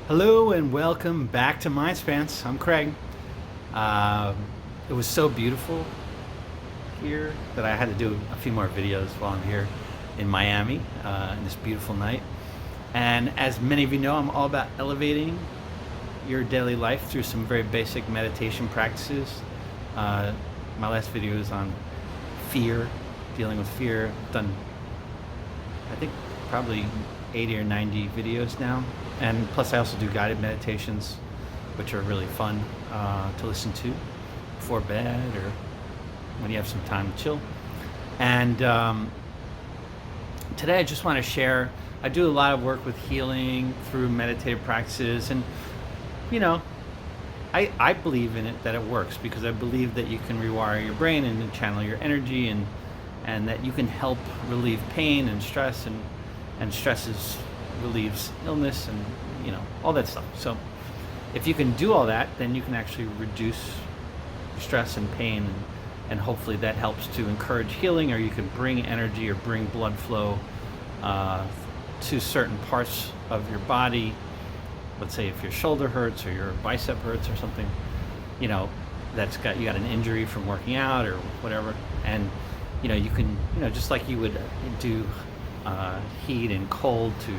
Hello and welcome back to MindSpanse. I'm Craig. It was so beautiful here that I had to do a few more videos while I'm here in Miami in this beautiful night. And as many of you know, I'm all about elevating your daily life through some very basic meditation practices. My last video is on fear, dealing with fear. I've done, I think, probably 80 or 90 videos now. And plus I also do guided meditations, which are really fun to listen to before bed or when you have some time to chill. And today I just want to share, I do a lot of work with healing through meditative practices, and you know, I believe in it, that it works, because I believe that you can rewire your brain and channel your energy, and that you can help relieve pain and stress, and stress relieves illness and all that stuff. So if you can do all that, then you can actually reduce stress and pain, and hopefully that helps to encourage healing, or you can bring energy or bring blood flow to certain parts of your body. Let's say if your shoulder hurts or your bicep hurts or something, you got an injury from working out or whatever, and you can just like you would do heat and cold to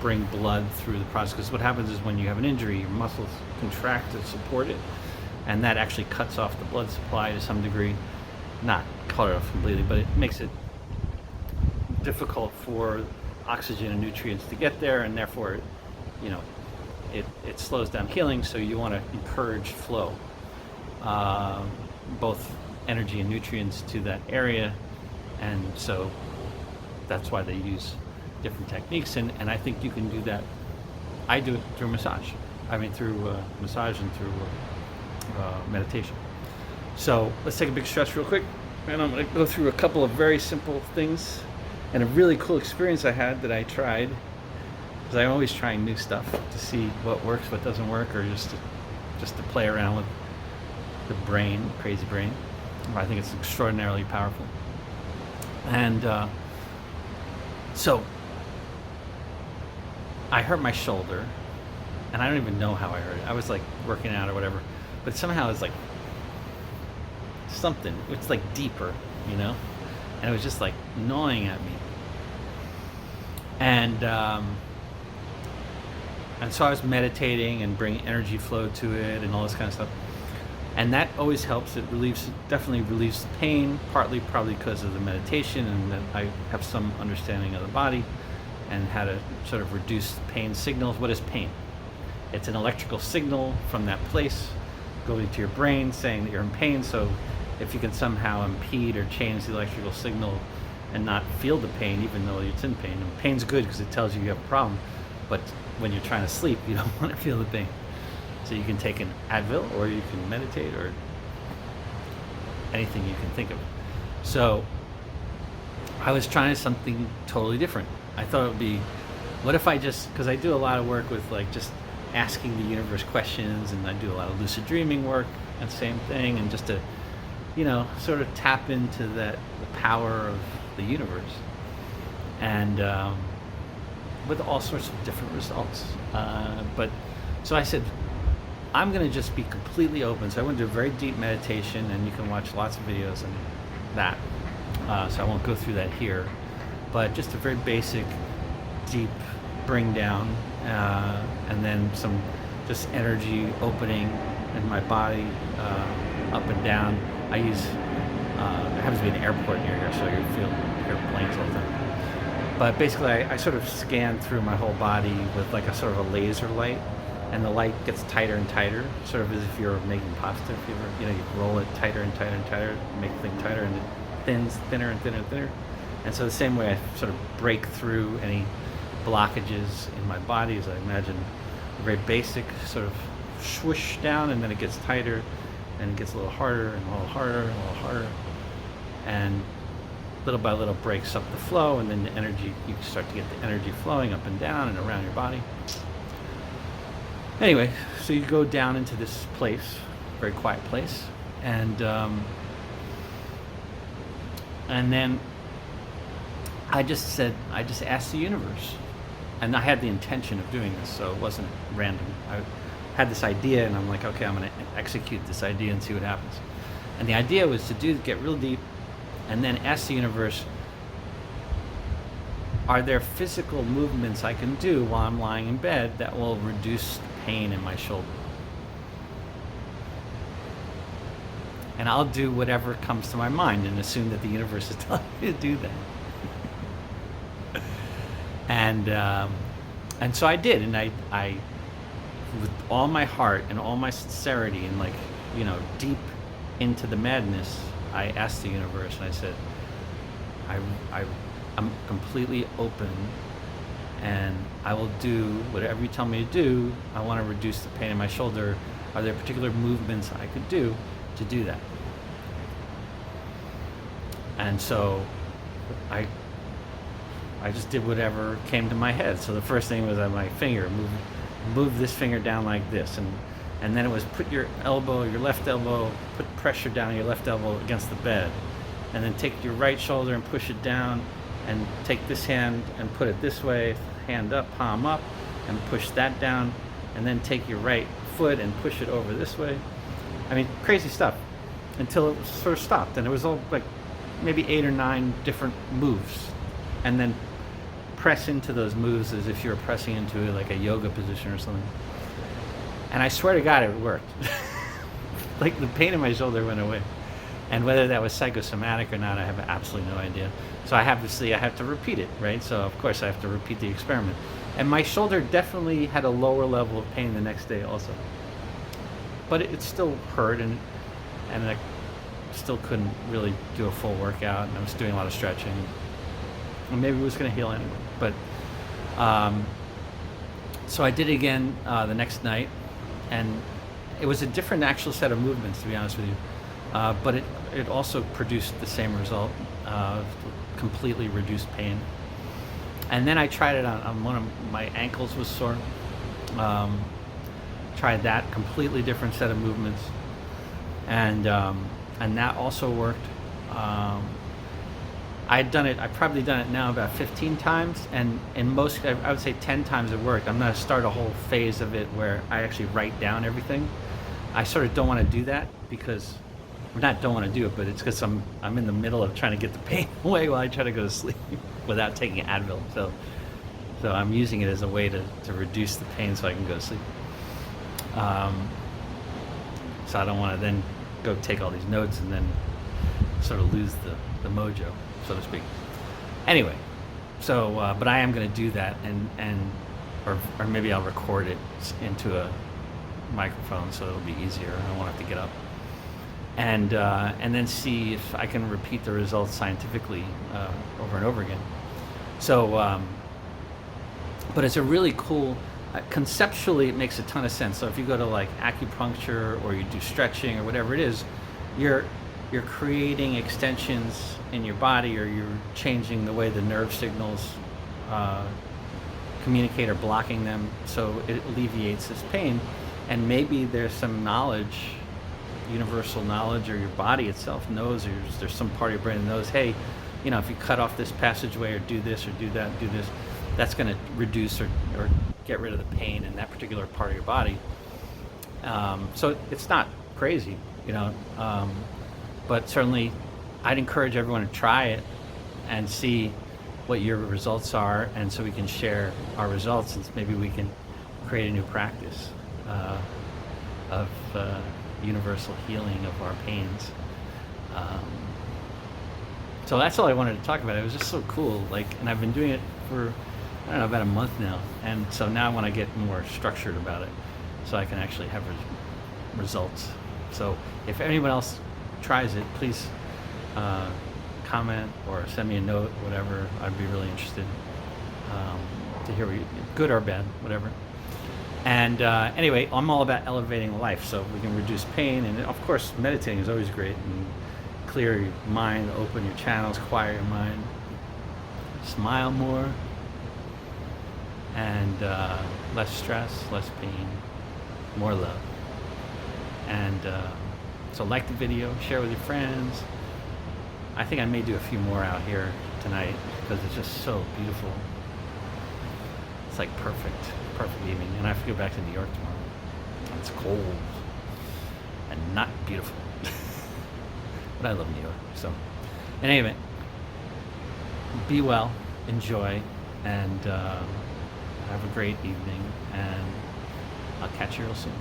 bring blood through the process. Because what happens is when you have an injury, your muscles contract to support it, and that actually cuts off the blood supply to some degree. Not cut it off completely, but it makes it difficult for oxygen and nutrients to get there, and therefore it slows down healing. So you want to encourage flow, both energy and nutrients to that area, and so that's why they use different techniques, and I think you can do that. I do it through massage. Through massage and through meditation. So let's take a big stretch real quick, and I'm going to go through a couple of very simple things and a really cool experience I had that I tried, because I'm always trying new stuff to see what works, what doesn't work, or just to play around with the brain, crazy brain. I think it's extraordinarily powerful. And so I hurt my shoulder, and I don't even know how I hurt it. I was like working out or whatever, but somehow it's like something, it's like deeper, and it was just like gnawing at me. And so I was meditating and bringing energy flow to it and all this kind of stuff. And that always helps. It definitely relieves the pain, partly probably because of the meditation, and that I have some understanding of the body and how to sort of reduce pain signals. What is pain? It's an electrical signal from that place going to your brain saying that you're in pain. So if you can somehow impede or change the electrical signal and not feel the pain, even though it's in pain. And pain's good because it tells you you have a problem, but when you're trying to sleep, you don't want to feel the pain. So you can take an Advil, or you can meditate, or anything you can think of. So I was trying something totally different. I thought it would be, what if I because I do a lot of work with like just asking the universe questions, and I do a lot of lucid dreaming work, and same thing, and just to, sort of tap into the power of the universe, and with all sorts of different results. So I said, I'm going to just be completely open. So I went to a very deep meditation, and you can watch lots of videos on that. So I won't go through that here, but just a very basic, deep bring down, and then some just energy opening in my body, up and down. I use, there happens to be an airport near here, so you feel airplanes all the time. But basically I sort of scan through my whole body with like a sort of a laser light, and the light gets tighter and tighter, sort of as if you're making pasta. If you ever, you roll it tighter and tighter and tighter, make the thing tighter, and it thins thinner and thinner and thinner. And so the same way I sort of break through any blockages in my body, as I imagine a very basic sort of swoosh down, and then it gets tighter, and it gets a little harder and a little harder and a little harder, and little by little breaks up the flow, and then the energy, you start to get the energy flowing up and down and around your body. Anyway, so you go down into this place, very quiet place, and then I just asked the universe, And I had the intention of doing this, so it wasn't random. I had this idea, and I'm like, okay, I'm going to execute this idea and see what happens. And the idea was to get real deep, and then ask the universe, are there physical movements I can do while I'm lying in bed that will reduce the pain in my shoulder? And I'll do whatever comes to my mind and assume that the universe is telling me to do that. And so I did, and I with all my heart and all my sincerity and, like, deep into the madness, I asked the universe, and I said, I'm completely open, and I will do whatever you tell me to do. I want to reduce the pain in my shoulder. Are there particular movements I could do to do that? And so I just did whatever came to my head. So the first thing was on my finger, move this finger down like this, and then it was put your left elbow, put pressure down on your left elbow against the bed, and then take your right shoulder and push it down, and take this hand and put it this way, hand up, palm up, and push that down, and then take your right foot and push it over this way. I mean, crazy stuff, until it sort of stopped, and it was all like maybe 8 or 9 different moves, and then press into those moves as if you were pressing into like a yoga position or something. And I swear to God, it worked. Like, the pain in my shoulder went away. And whether that was psychosomatic or not, I have absolutely no idea. So I have to repeat it, right? So of course I have to repeat the experiment. And my shoulder definitely had a lower level of pain the next day also. But it still hurt, and I still couldn't really do a full workout, and I was doing a lot of stretching. And maybe it was going to heal anyway. But so I did it again the next night, and it was a different actual set of movements, to be honest with you. But it also produced the same result, completely reduced pain. And then I tried it on one of my ankles was sore. Tried that, completely different set of movements, and that also worked. I'd probably done it now about 15 times, and in most, I would say 10 times it worked. I'm going to start a whole phase of it where I actually write down everything. I sort of don't want to do that because, don't want to do it, but it's because I'm in the middle of trying to get the pain away while I try to go to sleep without taking Advil. So I'm using it as a way to reduce the pain so I can go to sleep. So I don't want to then go take all these notes and then sort of lose the mojo, so to speak. Anyway, so but I am going to do that, or maybe I'll record it into a microphone so it'll be easier. I won't have to get up, and then see if I can repeat the results scientifically over and over again. So, but it's a really cool. Conceptually, it makes a ton of sense. So if you go to like acupuncture or you do stretching or whatever it is, you're creating extensions in your body, or you're changing the way the nerve signals communicate or blocking them, so it alleviates this pain. And maybe there's some knowledge, universal knowledge, or your body itself knows, or there's some part of your brain that knows, hey, if you cut off this passageway or do this or do that, do this, that's going to reduce or get rid of the pain in that particular part of your body. So it's not crazy, but certainly I'd encourage everyone to try it and see what your results are, and so we can share our results, and maybe we can create a new practice of universal healing of our pains. So that's all I wanted to talk about. It was just so cool, and I've been doing it for about a month now, and so now I want to get more structured about it so I can actually have results. So if anyone else tries it, please comment or send me a note, whatever. I'd be really interested to hear what good or bad, whatever. And anyway, I'm all about elevating life, so we can reduce pain, and of course meditating is always great, and clear your mind, open your channels, quiet your mind, smile more, and less stress, less pain, more love. And so like the video, share with your friends. I think I may do a few more out here tonight because it's just so beautiful. It's like perfect evening. And I have to go back to New York tomorrow. It's cold and not beautiful. But I love New York. So, in any event, be well, enjoy, and have a great evening. And I'll catch you real soon.